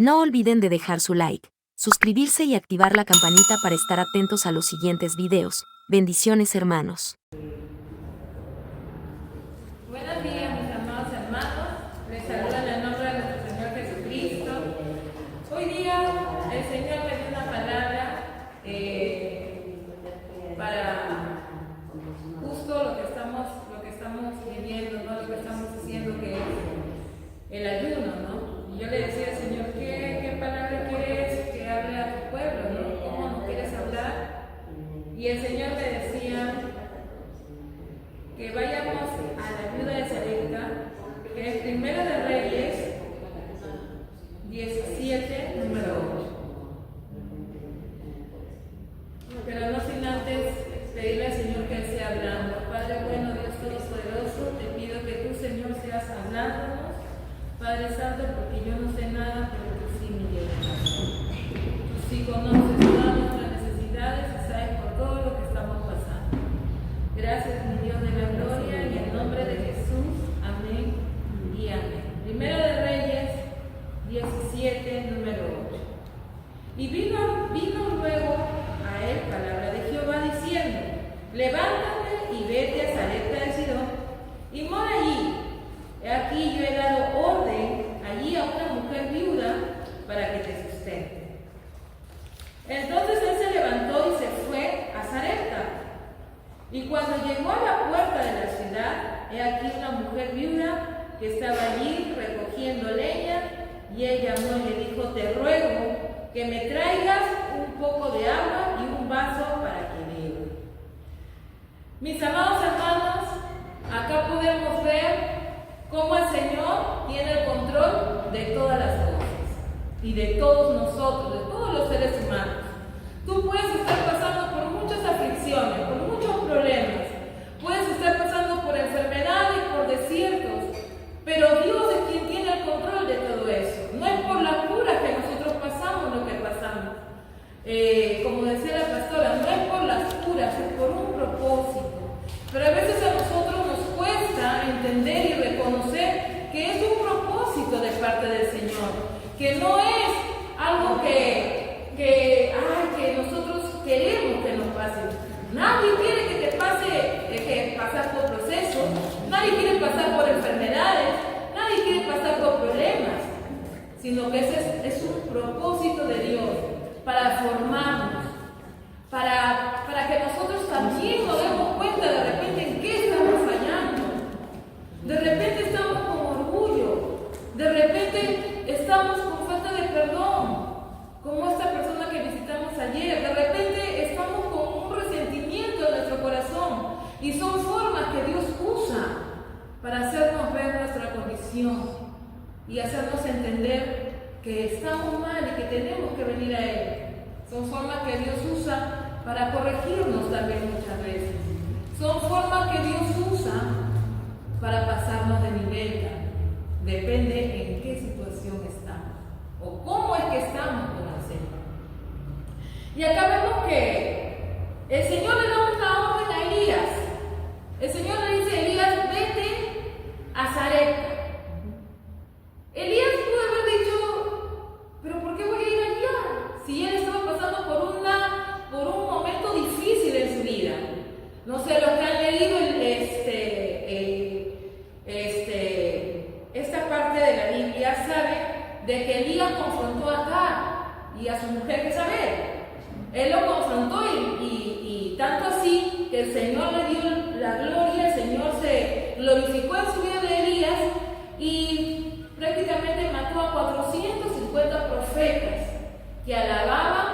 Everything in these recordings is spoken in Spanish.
No olviden de dejar su like, suscribirse y activar la campanita para estar atentos a los siguientes videos. Bendiciones, hermanos. Buenos días, mis amados hermanos. Les saluda en el nombre de nuestro Señor Jesucristo. Hoy día el Señor me dio una palabra para justo lo que estamos viviendo, ¿no? Lo que estamos haciendo, que es el ayuno, ¿no? Y yo le decía al Señor, ¿qué palabra quieres que hable a tu pueblo, ¿no? ¿Cómo nos quieres hablar? Y el Señor me decía que vayamos a la ayuda de Sarepta, que es Primero de Reyes 17, número 8. Pero no sin antes pedirle al Señor que Él sea hablando. Padre bueno, Dios Todopoderoso, te pido que tú, Señor, seas hablándonos. Padre Santo, porque yo no sé nada, pero tú sí me llevas. Tú sí conoces todas nuestras necesidades y sabes por todo lo que estamos pasando. Gracias, mi Dios de la gloria, y en nombre de Jesús, amén y amén. Primero de Reyes 17, número 8. Y vino luego a él palabra de Jehová diciendo: levántate y vete a Sarepta de Sidón y mora allí. He aquí yo he dado orden allí a una mujer viuda para que te sustente. Entonces él se levantó y se fue a Sarepta. Y cuando llegó a la puerta de la ciudad, he aquí una mujer viuda que estaba allí recogiendo leña, y él llamó y le dijo: te ruego que me traigas un poco de agua y un vaso para que beba. Mis amados hermanos, acá podemos ver cómo el Señor tiene el control de todas las cosas y de todos nosotros, de todos los seres humanos. Tú puedes estar pasando por muchas aflicciones, por muchos problemas, puedes estar pasando por enfermedades, por desiertos, pero Dios es quien tiene el control de todo eso. No es por la cura que nosotros pasamos lo que pasamos. Como decía la pastora, no es por las curas, es por un propósito. Pero a veces a nosotros nos cuesta entender y reconocer que es un propósito de parte del Señor, que no es algo que nosotros queremos que nos pase. Nadie quiere que te pase, que pasar por procesos, nadie quiere pasar por enfermedades, nadie quiere pasar por problemas, sino que ese es un propósito de Dios para formarnos, para que nosotros también nos demos cuenta de repente en qué estamos fallando. De repente estamos con orgullo, de repente estamos con falta de perdón, como esta persona que visitamos ayer. De repente estamos con un resentimiento en nuestro corazón, y son formas que Dios usa para hacernos ver nuestra condición y hacernos entender que estamos mal y que tenemos que venir a Él. Son formas que Dios usa para corregirnos también muchas veces. Son formas que Dios usa para pasarnos de nivel. Depende en qué situación estamos o cómo es que estamos con el Señor. Y acá vemos que el Señor le da una orden a Elías. El Señor le dice a Elías: vete a Sarepta. Elías pudo haber dicho: ¿pero por qué voy a ir allá? Si él estaba pasando por un momento difícil en su vida. No sé, los que han leído esta parte de la Biblia saben de que Elías confrontó a Acab y a su mujer Jezabel. Él lo confrontó y tanto así que el Señor le dio la gloria, el Señor se glorificó en su vida de Elías y prácticamente mató a 450 profetas que alababan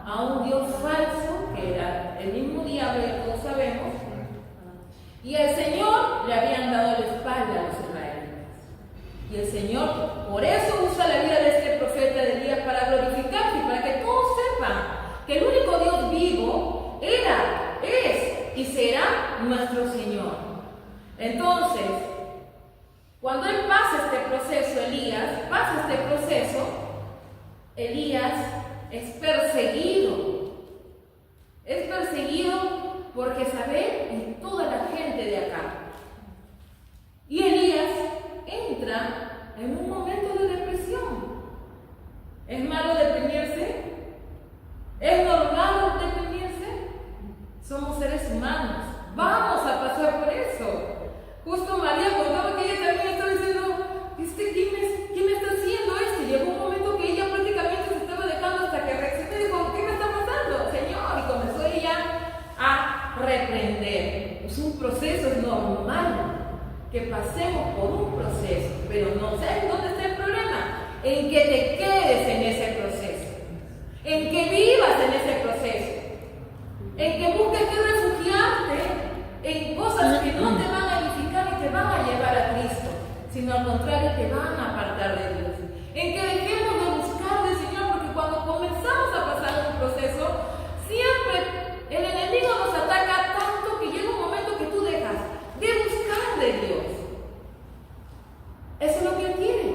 a un Dios falso, que era el mismo diablo, ya todos sabemos, y al Señor le habían dado la espalda a los israelitas. Y el Señor por eso usa la vida de este profeta de Elías para glorificarse y para que todos sepan que el único Dios vivo era, es y será nuestro Señor. Entonces, cuando él pasa este proceso, Elías es perseguido. Es perseguido por Jezabel y toda la gente de acá. Y Elías entra en un momento de depresión. en que te quedes en ese proceso, en que vivas en ese proceso, en que busques que refugiarte en cosas que no te van a edificar y te van a llevar a Cristo, sino al contrario te van a apartar de Dios. En que dejemos de buscar del Señor, porque cuando comenzamos a pasar un proceso, siempre el enemigo nos ataca tanto que llega un momento que tú dejas de buscar de Dios. Eso es lo que Él quiere,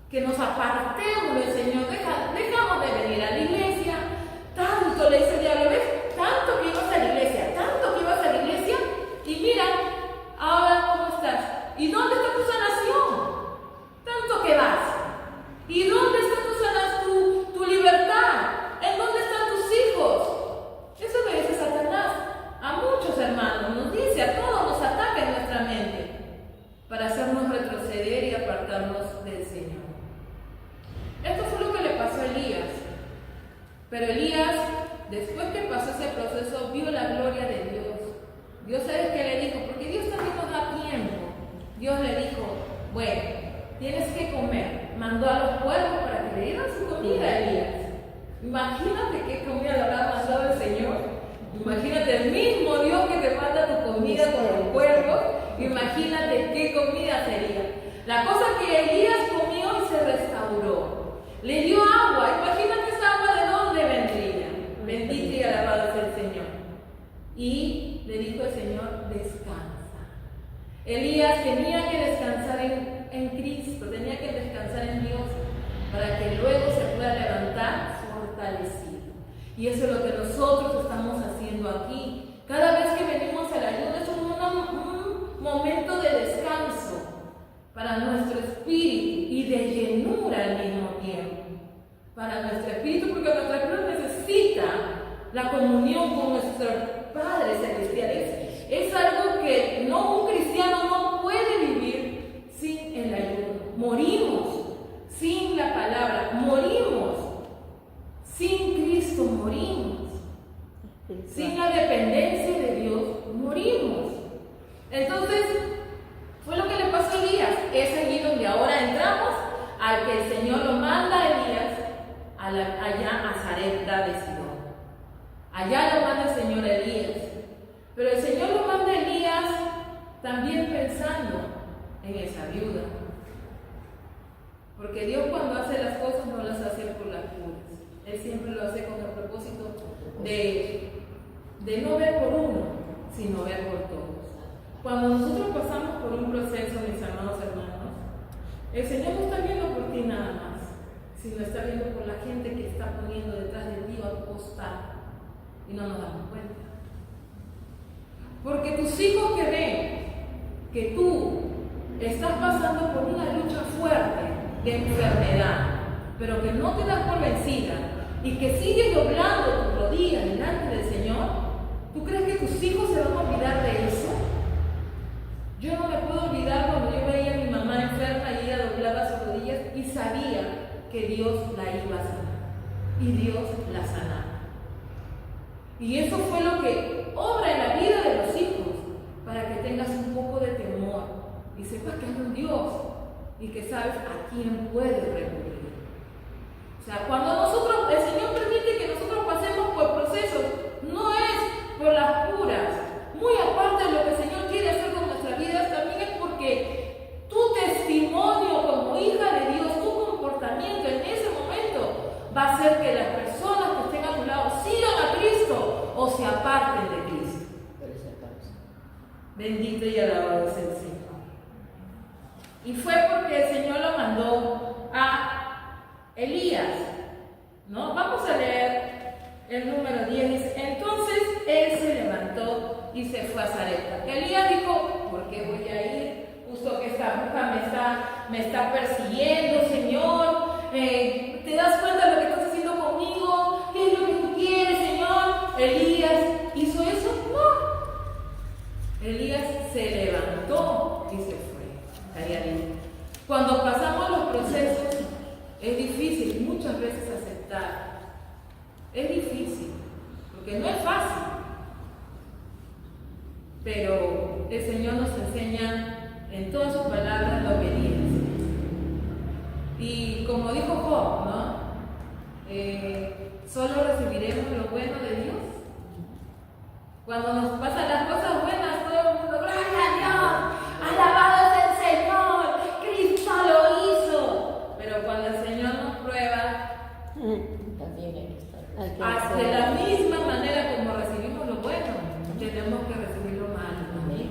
que nos apartemos del Señor, dejamos de venir a la iglesia. Tanto le dice el diablo, ¿ves? Tanto que ibas a la iglesia, tanto que ibas a la iglesia, y mira, ahora cómo estás. ¿Y dónde está tu sanación? Tanto que vas. ¿Y dónde está tu libertad? ¿En dónde están tus hijos? Eso lo dice Satanás a muchos hermanos, nos dice, a todos nos ataca en nuestra mente para hacernos retroceder y apartarnos del Señor. Esto fue lo que le pasó a Elías. Pero Elías, después que pasó ese proceso, vio la gloria de Dios. Dios, ¿sabes qué le dijo? Porque Dios también nos da tiempo. Dios le dijo, bueno, tienes que comer. Mandó a los cuervos para que le dieran su comida a Elías. Imagínate qué comida le habrá mandado el Señor. Imagínate el mismo Dios que te manda tu comida con los cuervos. Imagínate qué comida sería. La cosa que Elías comió y se restauró. Le dio agua. Imagínate esa agua de dónde vendría. Bendito y alabado sea el Señor. Y le dijo el Señor, descansa. Elías tenía que descansar en Cristo, tenía que descansar en Dios para que luego se pueda levantar fortalecido. Y eso es lo que nosotros estamos haciendo aquí. Cada vez que venimos a la ayuda es un momento de descanso para nuestro espíritu y de llenura al mismo tiempo. Para nuestro espíritu, porque nuestro espíritu necesita la comunión con nuestro Padre Celestial. Es algo que un cristiano no puede vivir sin el ayuno. Morimos sin la palabra, morimos sin Cristo, morimos sin la dependencia de Dios, morimos. Entonces, fue lo que le pasó a Elías. Es allí donde ahora entramos al que el Señor lo manda a Elías allá a Sarepta de Sidón. Allá lo manda el Señor a Elías. Pero el Señor lo manda a Elías también pensando en esa viuda. Porque Dios cuando hace las cosas no las hace por las puras. Él siempre lo hace con el propósito de no ver por uno, sino ver por todos. Cuando nosotros pasamos por un proceso, mis amados hermanos, el Señor no está viendo por ti nada más, sino está viendo por la gente que está poniendo detrás de ti a tu costado y no nos damos cuenta. Porque tus hijos que ven que tú estás pasando por una lucha fuerte de enfermedad, pero que no te das por vencida y que sigues doblando tus rodillas delante del Señor, ¿tú crees que tus hijos se van a olvidar de eso? Yo no me puedo olvidar cuando yo veía a mi mamá enferma y ella doblaba sus rodillas y sabía que Dios la iba a sanar. Y Dios la sanaba. Y eso fue lo que obra en la vida de los hijos, para que tengas un poco de temor y sepas que hay un Dios y que sabes a quién puedes recurrir. O sea, cuando el Señor permite que nosotros pasemos por procesos, no es por las puras. Muy aparte de lo que el Señor quiere hacer con nuestras vidas, también es porque tu testimonio como hija de Dios, tu comportamiento en ese momento va a hacer que las personas que estén a tu lado sigan a Cristo o se aparten de Cristo. Bendito y alabado sea el Señor. Y fue porque el Señor lo mandó a Elías, ¿no? Vamos a leer el número 10. Dice, entonces él se levantó y se fue a Sarepta. Elías dijo, ¿por qué voy a ir? Justo que esta bruja me está persiguiendo, Señor. ¿Te das cuenta de lo que estás haciendo conmigo? ¿Qué es lo que tú quieres, Señor? Elías hizo eso. No. Elías se levantó y se fue. Cuando pasamos los procesos, es difícil muchas veces aceptar. Es difícil, porque no es fácil. Pero el Señor nos enseña en todas sus palabras la obediencia. Y como dijo Job, ¿no? Solo recibiremos lo bueno de Dios. Cuando nos pasan las cosas buenas, todo el mundo, ¡gloria a Dios! ¡Alabado es el Señor! ¡Cristo lo hizo! Pero cuando el Señor nos prueba, también hay que estar. de la misma manera como recibimos lo bueno, tenemos que recibir lo malo también.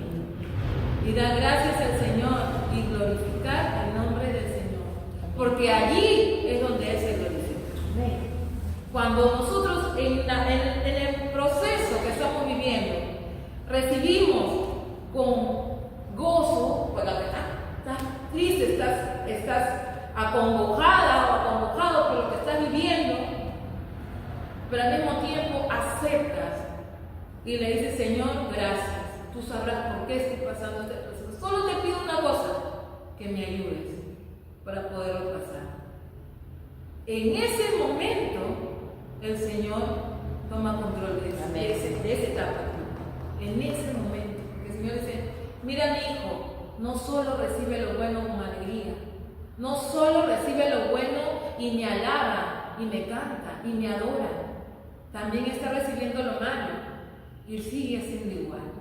Y dar gracias al Señor y glorificar el nombre del Señor. Porque allí es donde Él se glorifica. Cuando nosotros en el proceso que estamos viviendo recibimos con gozo, pues estás triste, estás acongojada o acongojado por lo que estás viviendo, pero al mismo tiempo aceptas y le dices, Señor, gracias, tú sabrás por qué estoy pasando este proceso. Solo te pido una cosa, que me ayudes para poderlo pasar. En ese momento, el Señor toma control de esa etapa. En ese momento, porque el Señor dice, mira mi hijo, no solo recibe lo bueno con alegría, no solo recibe lo bueno y me alaba, y me canta, y me adora, también está recibiendo lo malo, y sigue siendo igual,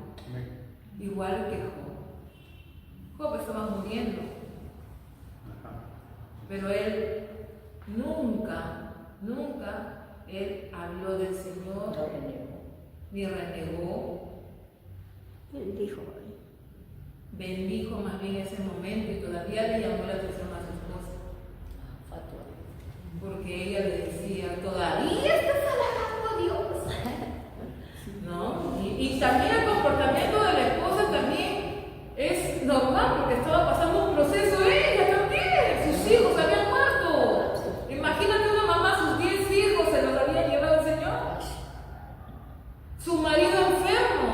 igual que Job. Job estaba muriendo, pero él nunca él habló del Señor, ni renegó, bendijo más bien ese momento y todavía le llamó la atención a su esposa, porque ella le decía, todavía estás alabando a Dios, ¿no? Y también el comportamiento de la esposa también es normal, porque estaba pasando un proceso ella también, sus hijos habían muerto. Imagínate una mamá, sus 10 hijos se los había llevado el Señor, su marido enfermo,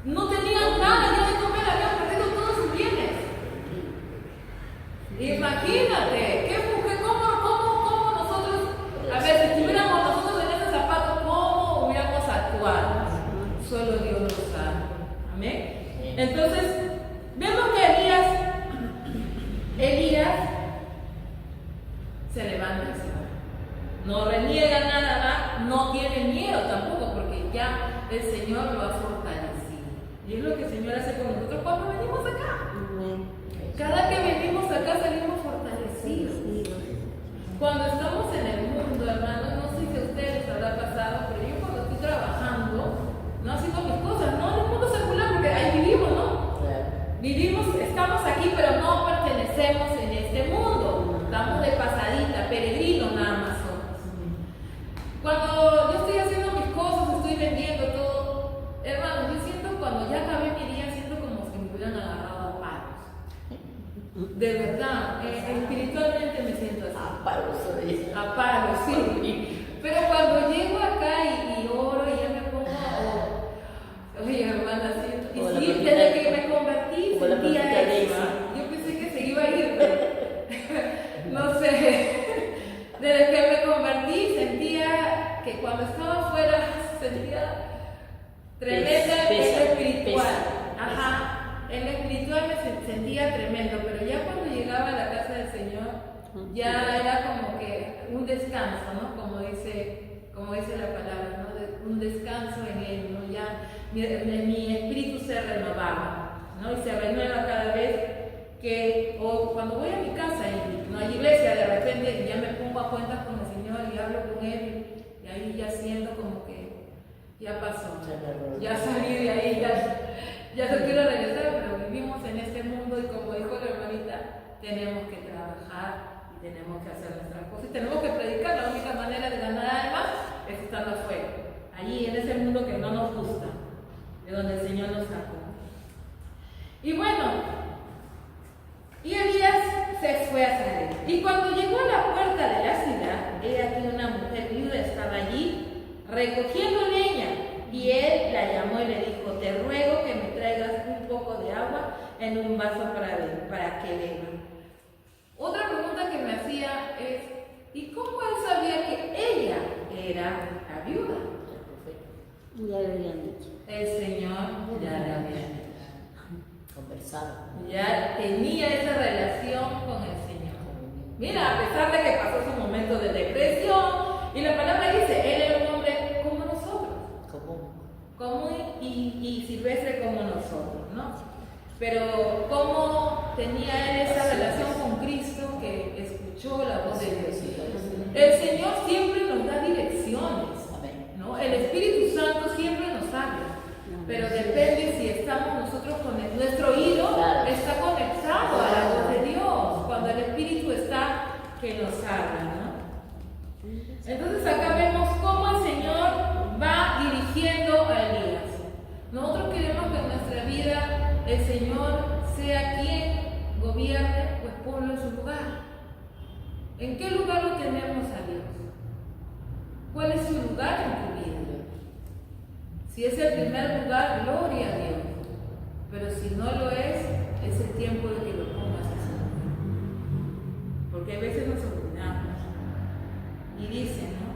no tenían nada ya de comer, habían perdido todos sus bienes. Imagínate, ¿qué mujer, cómo nosotros, a ver, si estuviéramos nosotros en ese zapato, cómo hubiéramos actuado? Solo Dios lo sabe. Amén. Entonces, vemos que Elías se levanta y se va. No reniega nada más, no tiene miedo tampoco, porque ya el Señor lo ha fortalecido. Y es lo que el Señor hace con nosotros cuando venimos acá. Cada que venimos acá salimos fortalecidos. Cuando estamos en el mundo, hermanos, no sé si a ustedes les habrá pasado, pero yo cuando estoy trabajando, no haciendo mis cosas, no en el mundo secular, porque ahí vivimos, ¿no? Vivimos, estamos aquí, pero no pertenecemos en este mundo. Estamos de pasadita, peregrinos nada más somos. Cuando yo estoy haciendo mis cosas, estoy vendiendo todo, hermano, yo siento cuando ya acabé mi día, siento como si me hubieran agarrado a palos. De verdad, espiritualmente me siento así. A palos, sí. Pero cuando llego acá y oro y ya me pongo, oye, hermana, siento. Y sí, desde que me convertí, sentía eso. Yo pensé que se iba a ir, pero no sé. Desde que me convertí, sentía que cuando estaba afuera, sentía tremenda en lo espiritual. Ajá, en lo espiritual me sentía tremendo, pero ya cuando llegaba a la casa del Señor, ya era como que un descanso, ¿no? Como dice la palabra, ¿no? Un descanso en Él, ¿no? Ya mi espíritu se renovaba, ¿no? Y se renueva cada vez que, o cuando voy a mi casa y no hay iglesia, de repente ya me pongo a cuentas con el Señor y hablo con Él, y ahí ya siento como que ya pasó, ya salí de ahí, ya no quiero regresar, pero vivimos en este mundo y como dijo la hermanita, tenemos que trabajar y tenemos que hacer nuestras cosas y tenemos que predicar. La única manera de ganar almas es estando afuera, allí en ese mundo que no nos gusta, de donde el Señor nos sacó. Y bueno, y Elías se fue a salir. Y cuando llegó a la puerta de la ciudad, he aquí una mujer viuda estaba allí recogiendo leña. Y él la llamó y le dijo, te ruego que me traigas un poco de agua en un vaso para que beba. Otra pregunta que me hacía es, ¿y cómo él sabía que ella era la viuda? Ya le habían dicho. El Señor ya le había dicho. Conversado. Ya tenía esa relación con el Señor. Mira, a pesar de que pasó su momento de depresión, y la palabra dice, él era un hombre como nosotros, común y silvestre como nosotros, ¿no? Pero cómo tenía él esa relación con Cristo que escuchó la voz de Dios. El Señor siempre nos da direcciones, ¿no? El Espíritu Santo siempre nos habla, pero depende si estamos nosotros con nuestro oído está conectado a la voz de Dios, cuando el Espíritu está que nos habla, ¿no? Entonces acá vemos cómo el Señor va dirigiendo a Elías. Nosotros queremos que en nuestra vida el Señor sea quien gobierne, pues ponlo en su lugar. ¿En qué lugar lo tenemos a Dios? ¿Cuál es su lugar en tu vida? Si es el primer lugar, gloria a Dios. Pero si no lo es el tiempo de que lo pongas en su lugar. Porque a veces nos olvidamos. Y dice, ¿no?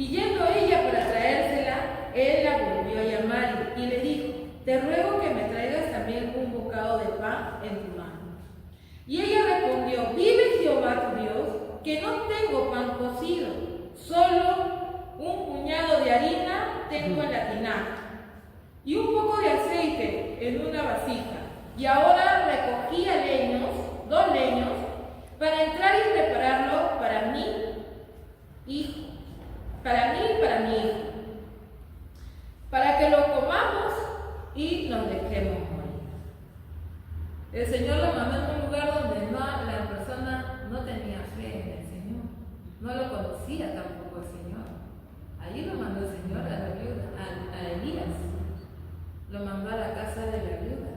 Y yendo ella para traérsela, él la volvió a llamar y le dijo, te ruego que me traigas también un bocado de pan en tu mano. Y ella respondió, vive Jehová tu Dios, que no tengo pan cocido, solo un puñado de harina tengo en la tinaja, y un poco de aceite en una vasija. Y ahora recogía leños, 2 leños, para entrar y prepararlo para mí, hijo, para mí y para mi hijo, para que lo comamos y nos dejemos morir. El Señor lo mandó en un lugar donde la persona no tenía fe en el Señor, no lo conocía tampoco el Señor. Allí lo mandó el Señor a la viuda, a Elías, lo mandó a la casa de la viuda.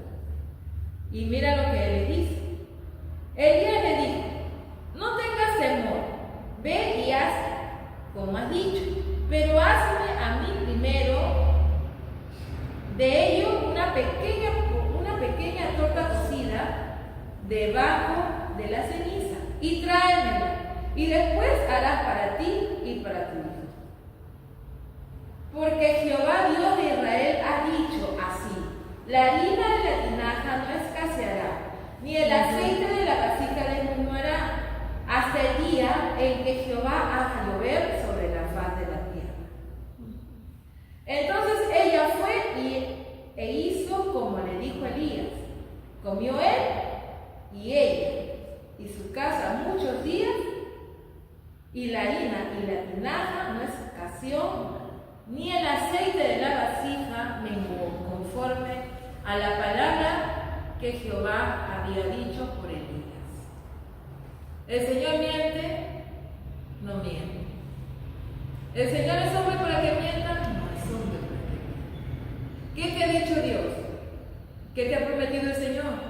Y mira lo que él le dice. Elías le dijo, no tengas temor, ve y haz como has dicho, pero hazme a mí primero de ello una pequeña torta cocida debajo de la ceniza y tráemela, y después harás para ti y para tu hijo. Porque Jehová Dios de Israel ha dicho así, la harina de la tinaja no escaseará, ni el aceite de la vasija desmenuará, hasta el día en que Jehová haga llover sobre la faz de la tierra. Entonces ella fue e hizo como le dijo Elías. Comió él y ella y su casa muchos días, y la harina y la tinaja no escaseó, ni el aceite de la vasija menguó, conforme a la palabra que Jehová había dicho por Elías. El Señor miente, no miente. El Señor es hombre para que mienta, no es hombre para que mienta. ¿Qué te ha dicho Dios? ¿Qué te ha prometido el Señor?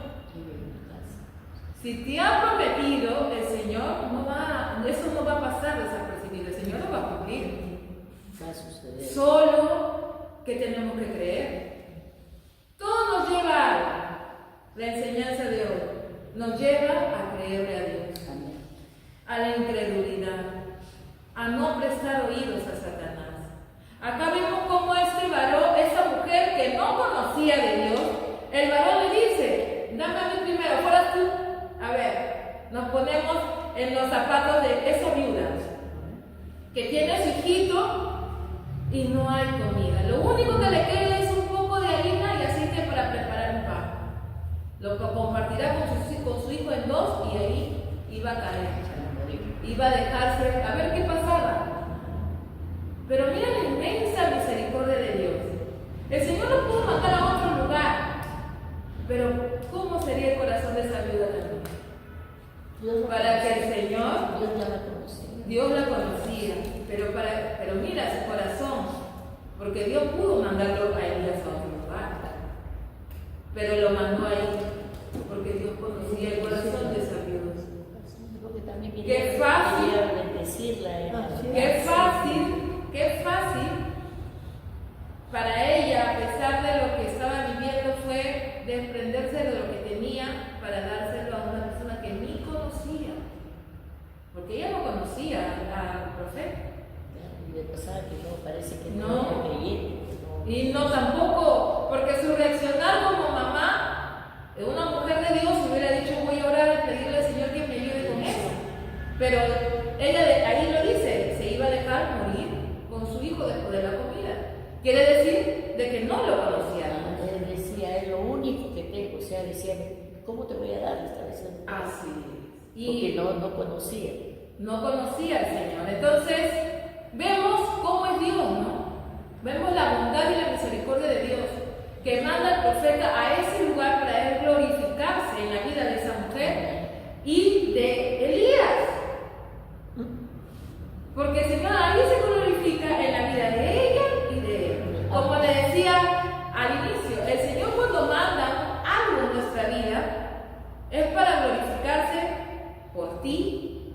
Si te ha prometido el Señor, eso no va a pasar desapercibido. El Señor lo va a cumplir. Va a suceder. Solo que tenemos que creer. Todo nos lleva a algo. La enseñanza de hoy nos lleva a creerle a Dios. Amén. A la incredulidad, a no prestar oídos a Satanás. Acá vemos cómo este varón, esa mujer que no conocía de Dios, el varón le dice, dame a mí primero, fueras tú. A ver, nos ponemos en los zapatos de esa viuda que tiene su hijito y no hay comida. Lo único que le queda es un poco de harina y aceite para preparar un pan. Lo compartirá con su hijo en 2 y ahí iba a caer. Iba a dejarse, a ver qué pasaba. Pero mira la inmensa misericordia de Dios. El Señor lo pudo mandar a otro lugar, pero ¿cómo sería el corazón de esa viuda también? Para que el Señor, Dios la conocía, pero mira su corazón, porque Dios pudo mandarlo a Elías a otro lugar, pero lo mandó ahí, porque Dios conocía el corazón de esa viuda. Qué fácil, qué fácil para ella, a pesar de lo que estaba viviendo, fue desprenderse de lo que tenía para dárselo a una persona que ni conocía, porque ella no conocía al profeta. Y de pasar que no, parece que no, creyente. Y no tampoco, porque su reaccionar como mamá, una mujer de Dios hubiera dicho, voy a orar y pedirle al Señor que me ayude con eso. Pero ella ahí lo dice, se iba a dejar morir con su hijo después de la comida. Quiere decir de que no lo conocía. Él decía, es lo único que tengo. O sea, decía, ¿cómo te voy a dar esta vez? Así es. Porque no conocía. No conocía al Señor. Entonces, vemos cómo es Dios, ¿no? Vemos la bondad y la misericordia de Dios, que manda al profeta a ese lugar para él glorificarse en la vida de esa mujer y de Elías. Porque el Señor ahí se glorifica en la vida de ella y de él. Como le decía al inicio, el Señor cuando manda algo en nuestra vida es para glorificarse por ti,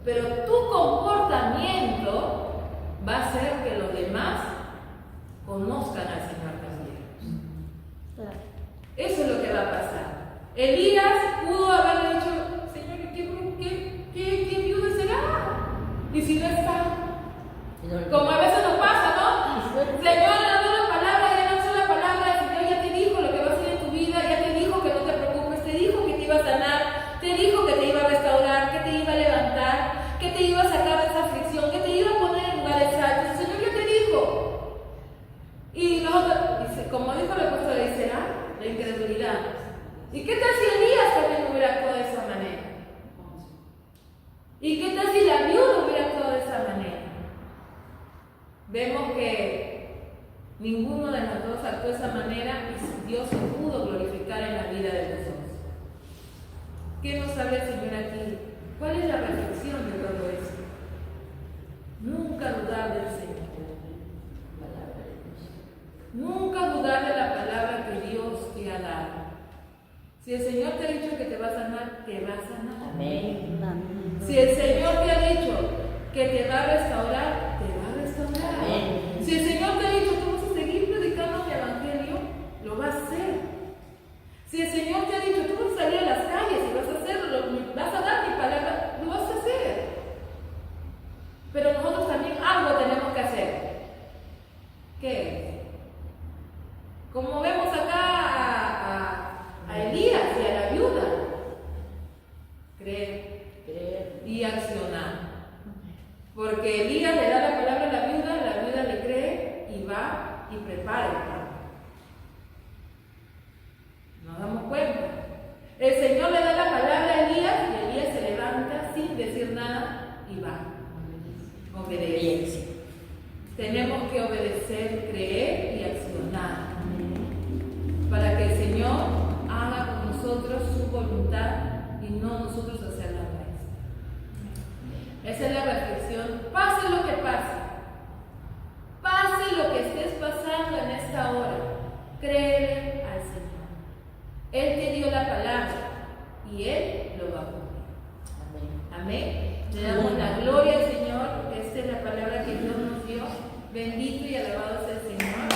pero tu comportamiento va a hacer que los demás conozcan al Señor también. Eso es lo que va a pasar. Elías pudo haberle dicho, Señor, ¿qué viuda será? Y si no está, como a veces nos pasa, ¿no? Señor, le dando la palabra, ya no la palabra, el Señor ya te dijo lo que va a hacer en tu vida, ya te dijo que no te preocupes, te dijo que te iba a sanar, te dijo que te iba a restaurar, que te iba a levantar, que te iba a sacar de esa aflicción, que te iba a poner en lugares altos. El Señor ya te dijo. Y nosotros, como dijo el apóstol, dice, la incredulidad. ¿Y qué tal si Elías también hubiera actuado de esa manera? ¿Y qué tal si la viuda hubiera actuado de esa manera? Vemos que ninguno de los dos actuó de esa manera y Dios se pudo glorificar en la vida de los dos. ¿Qué nos habla el Señor aquí? ¿Cuál es la reflexión de todo esto? Nunca dudar del Señor. Nunca dudar de la palabra que Dios te ha dado. Si el Señor te ha dicho que te va a sanar, te va a sanar. Amén. Si el Señor te ha dicho que te va a restaurar, te va a restaurar. Amén. Si el Señor te ha dicho que vas a seguir predicando mi evangelio, lo vas a hacer. Si el Señor te ha dicho tú vas a salir a las calles y vas a hacerlo, vas a dar mi palabra, lo vas a hacer. Pero nosotros también algo tenemos que hacer. ¿Qué es? Como vemos acá a Elías y a la viuda, creer y accionar. Porque Elías le da la palabra a la viuda le cree y va y prepara el pan. Nos damos cuenta. El Señor le da la palabra a Elías y Elías se levanta sin decir nada y va. Obedece. Tenemos que obedecer, creer y accionar para que el Señor haga con nosotros su voluntad y no nosotros hacer la nuestra. Esa es la reflexión. Pase lo que pase lo que estés pasando en esta hora, créele al Señor. Él te dio la palabra y Él lo va a cumplir. Amén. Le damos la gloria al Señor, porque esta es la palabra que Dios nos dio. Bendito y alabado sea el Señor.